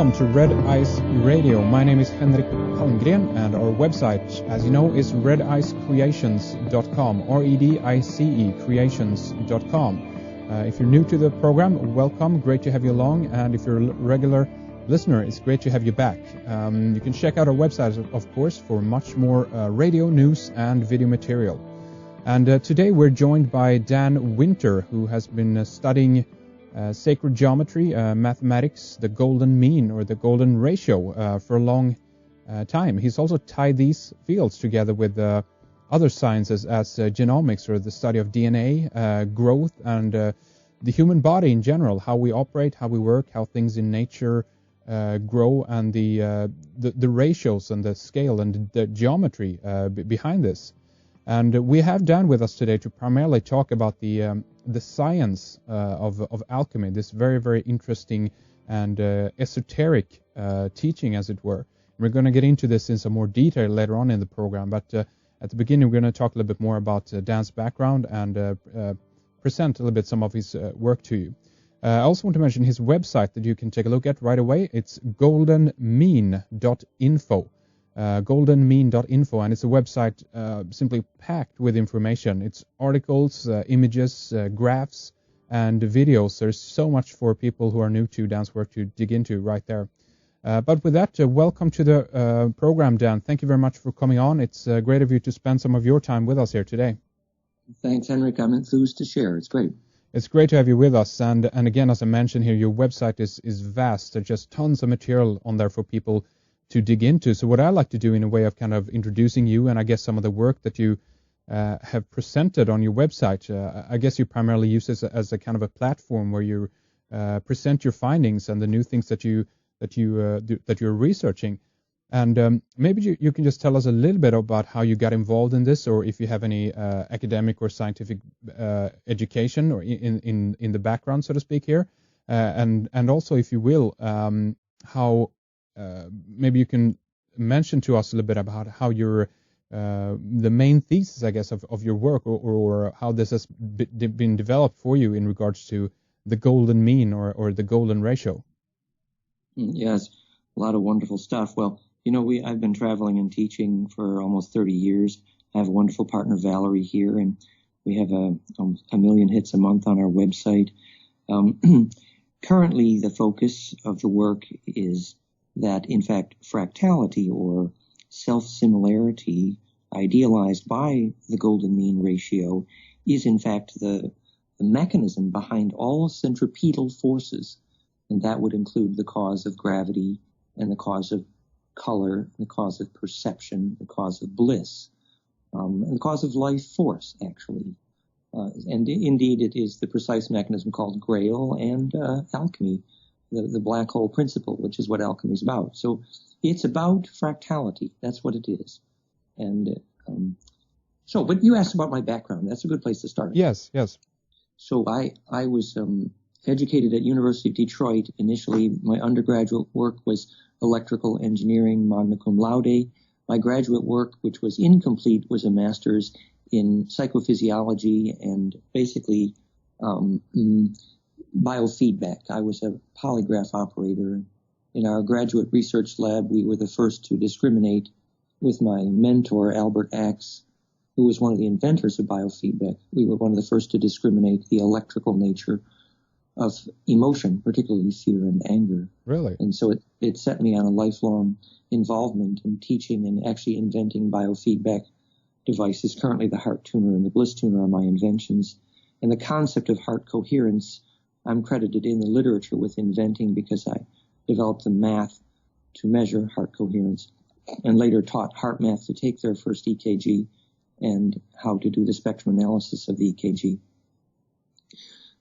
welcome to Red Ice Radio. My name is Henrik Palmgren, and our website, as you know, is redicecreations.com, R-E-D-I-C-E creations.com. If you're new to the program, welcome, great to have you along, and if you're a regular listener, it's great to have you back. You can check out our website, of course, for much more radio news and video material. And today we're joined by Dan Winter, who has been studying sacred geometry, mathematics, the golden mean or the golden ratio for a long time. He's also tied these fields together with other sciences as genomics, or the study of DNA, growth, and the human body in general, how we operate, how we work, how things in nature grow, and the ratios and the scale and the geometry behind this. And we have Dan with us today to primarily talk about the science of alchemy, this very, very interesting and esoteric teaching, as it were. We're going to get into this in some more detail later on in the program, but at the beginning we're going to talk a little bit more about Dan's background and present a little bit some of his work to you. I also want to mention his website that you can take a look at right away. It's goldenmean.info. goldenmean.info, and it's a website simply packed with information. It's articles, images, graphs, and videos. There's so much for people who are new to Dan's work to dig into right there. But with that, welcome to the program, Dan. Thank you very much for coming on. It's great of you to spend some of your time with us here today. Thanks, Henrik. I'm enthused to share. It's great. It's great to have you with us. And again, as I mentioned here, your website is vast. There's just tons of material on there for people to dig into. So what I like to do in a way of kind of introducing you, and I guess some of the work that you have presented on your website, I guess you primarily use this as a kind of a platform where you present your findings and the new things that you're researching. And maybe you can just tell us a little bit about how you got involved in this, or if you have any academic or scientific education or in the background, so to speak, here, and also, if you will, how maybe you can mention to us a little bit about how your the main thesis, I guess, of your work, or how this has been developed for you in regards to the golden mean or the golden ratio. Yes, a lot of wonderful stuff. Well, you know, I've been traveling and teaching for almost 30 years. I have a wonderful partner, Valerie, here, and we have a million hits a month on our website. Currently, the focus of the work is that, in fact, fractality or self-similarity idealized by the golden mean ratio is, in fact, the mechanism behind all centripetal forces. And that would include the cause of gravity and the cause of color, the cause of perception, the cause of bliss, and the cause of life force, actually. And indeed, it is the precise mechanism called Grail and alchemy, the black hole principle, which is what alchemy is about. So it's about fractality. That's what it is. And but you asked about my background. That's a good place to start. Yes. So I was educated at University of Detroit. Initially, my undergraduate work was electrical engineering, magna cum laude. My graduate work, which was incomplete, was a master's in psychophysiology and basically biofeedback. I was a polygraph operator. In our graduate research lab, we were the first to discriminate with my mentor, Albert Axe, who was one of the inventors of biofeedback. We were one of the first to discriminate the electrical nature of emotion, particularly fear and anger. Really? And so it set me on a lifelong involvement in teaching and actually inventing biofeedback devices. Currently, the heart tuner and the bliss tuner are my inventions. And the concept of heart coherence, I'm credited in the literature with inventing because I developed the math to measure heart coherence and later taught heart math to take their first EKG and how to do the spectrum analysis of the EKG.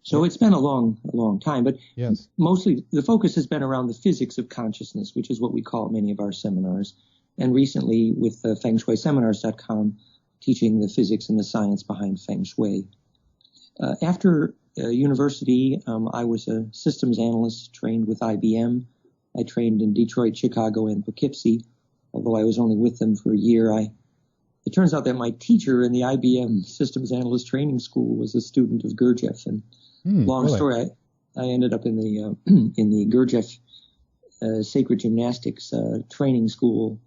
So it's been a long time, but yes, mostly the focus has been around the physics of consciousness, which is what we call many of our seminars. And recently with fengshuiseminars.com, teaching the physics and the science behind Feng Shui. After university, I was a systems analyst trained with IBM. I trained in Detroit, Chicago, and Poughkeepsie. Although I was only with them for a year, it turns out that my teacher in the IBM systems analyst training school was a student of Gurdjieff. And long really? story, I ended up in the in the Gurdjieff Sacred Gymnastics Training School,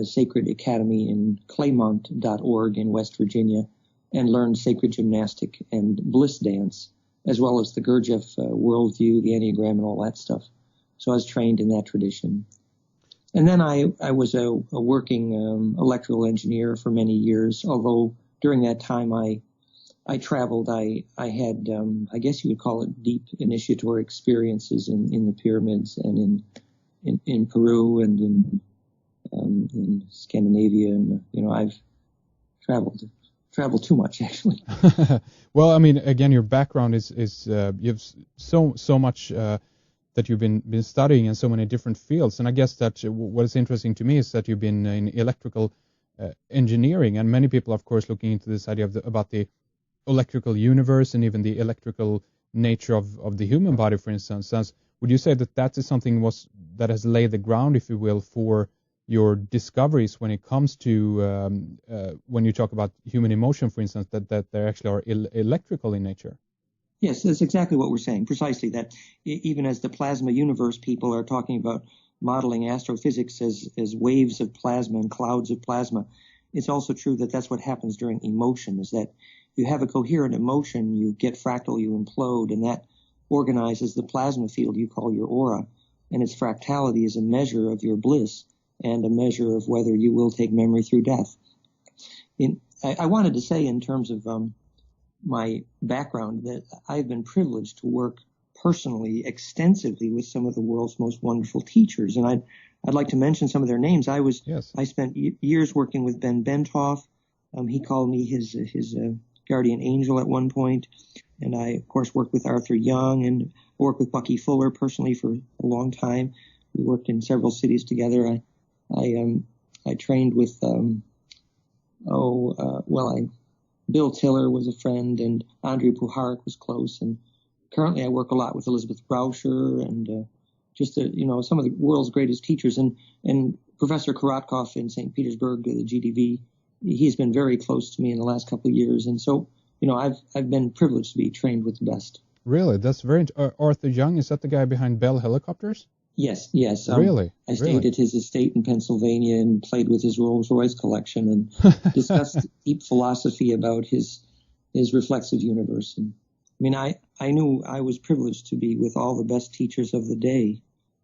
Sacred Academy in Claymont.org in West Virginia, and learned sacred gymnastic and bliss dance, as well as the Gurdjieff worldview, the Enneagram, and all that stuff. So I was trained in that tradition. And then I was a working electrical engineer for many years, although during that time I traveled. I had, I guess you would call it, deep initiatory experiences in the pyramids and in Peru and in Scandinavia. And, I've traveled too much, actually. Well, I mean, again, your background is you have so much that you've been studying in so many different fields. And I guess that what is interesting to me is that you've been in electrical engineering, and many people, of course, looking into this idea about the electrical universe and even the electrical nature of the human body, for instance. Would you say that is something that has laid the ground, if you will, for your discoveries when it comes to when you talk about human emotion, for instance, that they actually are electrical in nature? Yes, that's exactly what we're saying, precisely, that even as the plasma universe people are talking about modeling astrophysics as waves of plasma and clouds of plasma, it's also true that that's what happens during emotion, is that you have a coherent emotion, you get fractal, you implode, and that organizes the plasma field you call your aura, and its fractality is a measure of your bliss and a measure of whether you will take memory through death. I wanted to say, in terms of my background, that I've been privileged to work personally extensively with some of the world's most wonderful teachers, and I'd like to mention some of their names. I spent years working with Ben Bentoff. He called me his guardian angel at one point, and I of course worked with Arthur Young and worked with Bucky Fuller personally for a long time. We worked in several cities together. I trained with Bill Tiller was a friend, and Andrea Puharich was close. And currently I work a lot with Elizabeth Rauscher and some of the world's greatest teachers. And Professor Korotkov in St. Petersburg, the GDV, he's been very close to me in the last couple of years. And so, I've been privileged to be trained with the best. Really? That's very Arthur Young, is that the guy behind Bell Helicopters? Yes. Really? I stayed at his estate in Pennsylvania and played with his Rolls-Royce collection and discussed deep philosophy about his reflexive universe. And I mean, I knew I was privileged to be with all the best teachers of the day.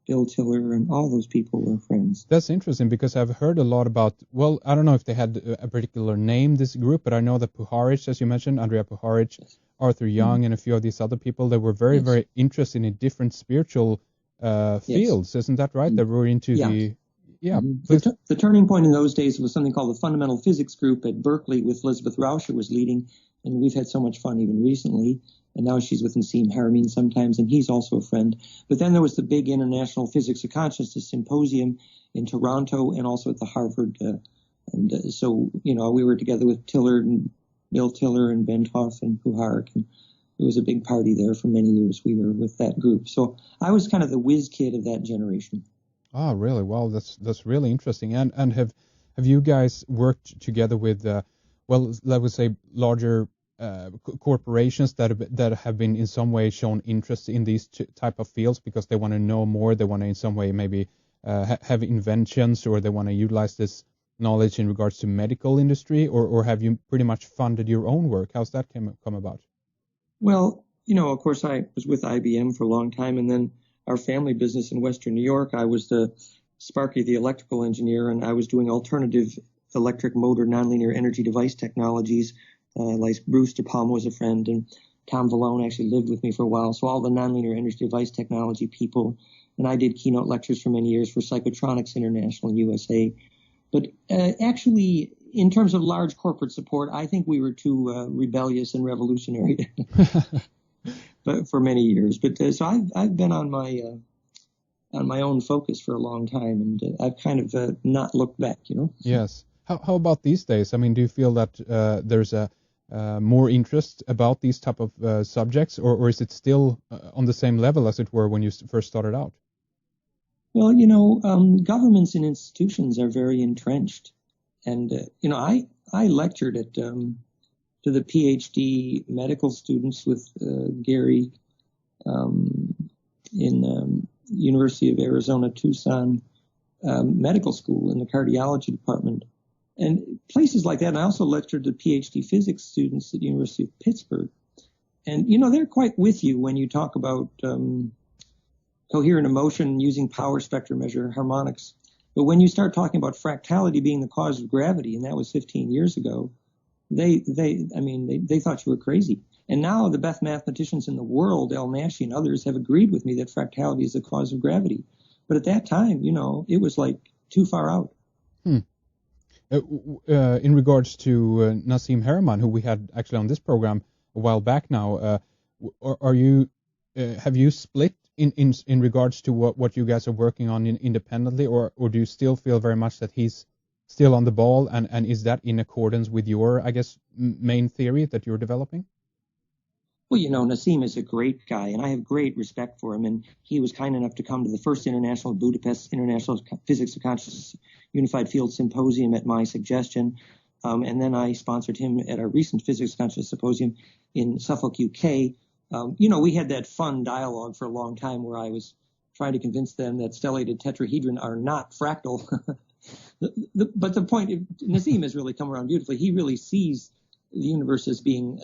Bill Tiller and all those people were friends. That's interesting, because I've heard a lot about, well, I don't know if they had a particular name, this group, but I know that Puharich, as you mentioned, Andrea Puharich, yes. Arthur Young, and a few of these other people, they were very, very interested in different spiritual fields, isn't that right? That were into the The turning point in those days was something called the Fundamental Physics Group at Berkeley, with Elizabeth Rauscher was leading, and we've had so much fun even recently. And now she's with Nassim Haramein sometimes, and he's also a friend. But then there was the big International Physics of Consciousness Symposium in Toronto, and also at the Harvard. So we were together with Tiller and Bill Tiller and Bentoff and Puharich, and it was a big party there for many years. We were with that group. So I was kind of the whiz kid of that generation. Oh, really? Well, that's really interesting. And have you guys worked together with, let us say, larger corporations that have been in some way shown interest in these type of fields because they want to know more, they want to in some way maybe have inventions, or they want to utilize this knowledge in regards to medical industry, or have you pretty much funded your own work? How's that come about? Well, of course, I was with IBM for a long time, and then our family business in Western New York, I was Sparky, the electrical engineer, and I was doing alternative electric motor nonlinear energy device technologies. Like Bruce De Palma was a friend, and Tom Vallone actually lived with me for a while. So all the nonlinear energy device technology people, and I did keynote lectures for many years for Psychotronics International USA. But actually, in terms of large corporate support, I think we were too rebellious and revolutionary but for many years. But so I've been on my own focus for a long time, and I've kind of not looked back, Yes. How about these days? I mean, do you feel that there's a more interest about these type of subjects, or is it still on the same level as it were when you first started out? Well, governments and institutions are very entrenched. And, I lectured to the PhD medical students with Gary in University of Arizona, Tucson Medical School in the cardiology department. And places like that. And I also lectured to PhD physics students at the University of Pittsburgh. And, they're quite with you when you talk about coherent emotion using power spectra measure harmonics. But when you start talking about fractality being the cause of gravity, and that was 15 years ago, they thought you were crazy. And now the best mathematicians in the world, El Nashi and others, have agreed with me that fractality is the cause of gravity. But at that time, it was like too far out. In regards to Nassim Haramein, who we had actually on this program a while back now, have you split in regards to what you guys are working on independently, or do you still feel very much that he's still on the ball, and is that in accordance with your, I guess, main theory that you're developing? Well, Nassim is a great guy, and I have great respect for him. And he was kind enough to come to the first International Budapest International Physics of Consciousness Unified Field Symposium at my suggestion. And then I sponsored him at our recent Physics of Consciousness Symposium in Suffolk, UK. We had that fun dialogue for a long time where I was trying to convince them that stellated tetrahedron are not fractal. But the point, Nassim has really come around beautifully. He really sees the universe as being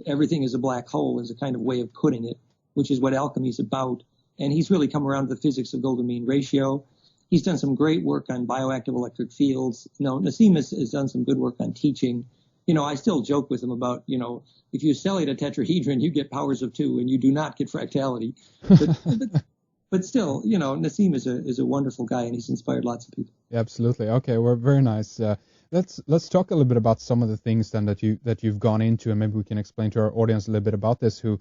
everything is a black hole, is a kind of way of putting it, which is what alchemy is about. And he's really come around to the physics of golden mean ratio. He's done some great work on bioactive electric fields. Nassim has done some good work on teaching. I still joke with him about, if you stellate a tetrahedron, you get powers of 2 and you do not get fractality. But still, Nassim is a wonderful guy, and he's inspired lots of people. Absolutely. Okay, well, very nice. Let's talk a little bit about some of the things then that you've gone into, and maybe we can explain to our audience a little bit about this who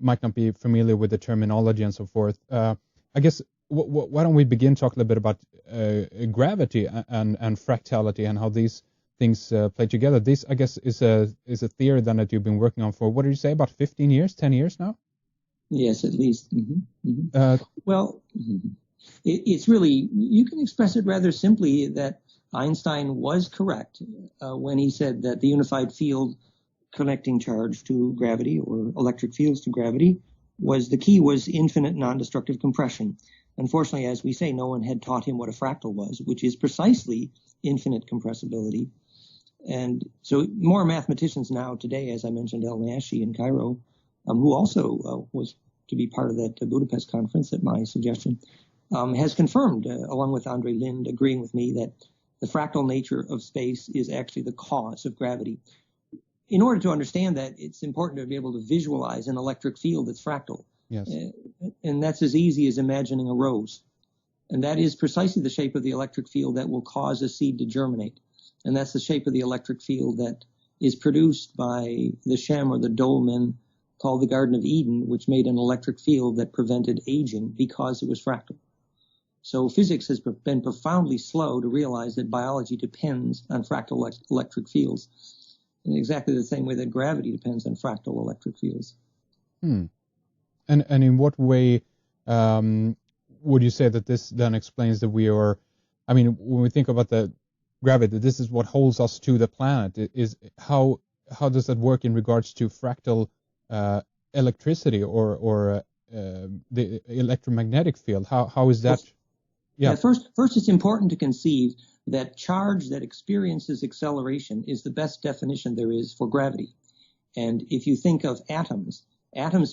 might not be familiar with the terminology and so forth. I guess why don't we begin talking a little bit about gravity and fractality and how these things play together. This, I guess, is a theory then that you've been working on for, what did you say, about 15 years, 10 years now? Yes, at least. Mm-hmm. Mm-hmm. It's really, you can express it rather simply that Einstein was correct when he said that the unified field connecting charge to gravity, or electric fields to gravity, the key was infinite non-destructive compression. Unfortunately, as we say, no one had taught him what a fractal was, which is precisely infinite compressibility. And so more mathematicians now today, as I mentioned, El Nashi in Cairo, who also was to be part of that Budapest conference at my suggestion, has confirmed, along with Andre Lind, agreeing with me, that the fractal nature of space is actually the cause of gravity. In order to understand that, it's important to be able to visualize an electric field that's fractal. Yes. And that's as easy as imagining a rose. And that is precisely the shape of the electric field that will cause a seed to germinate. And that's the shape of the electric field that is produced by the Shem or the dolmen called the Garden of Eden, which made an electric field that prevented aging because it was fractal. So physics has been profoundly slow to realize that biology depends on fractal electric fields in exactly the same way that gravity depends on fractal electric fields. And in what way would you say that this then explains that we are, I mean, when we think about the gravity, this is what holds us to the planet. Is how does that work in regards to fractal electricity or the electromagnetic field? How is that? Yeah. First, it's important to conceive that charge that experiences acceleration is the best definition there is for gravity. And if you think of atoms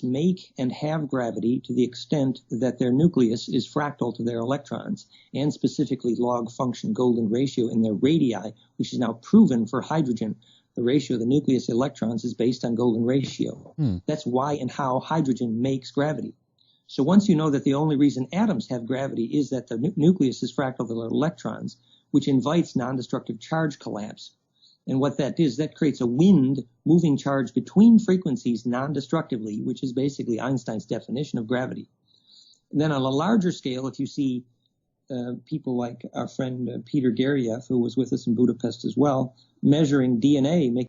make and have gravity to the extent that their nucleus is fractal to their electrons, and specifically log function golden ratio in their radii, which is now proven for hydrogen. The ratio of the nucleus to electrons is based on golden ratio. That's why and how hydrogen makes gravity. So once you know that the only reason atoms have gravity is that the nucleus is fractal to their electrons, which invites non-destructive charge collapse. And what that is, that creates a wind moving charge between frequencies non-destructively, which is basically Einstein's definition of gravity. And then on a larger scale, if you see people like our friend Peter Gergiev, who was with us in Budapest as well, measuring DNA, making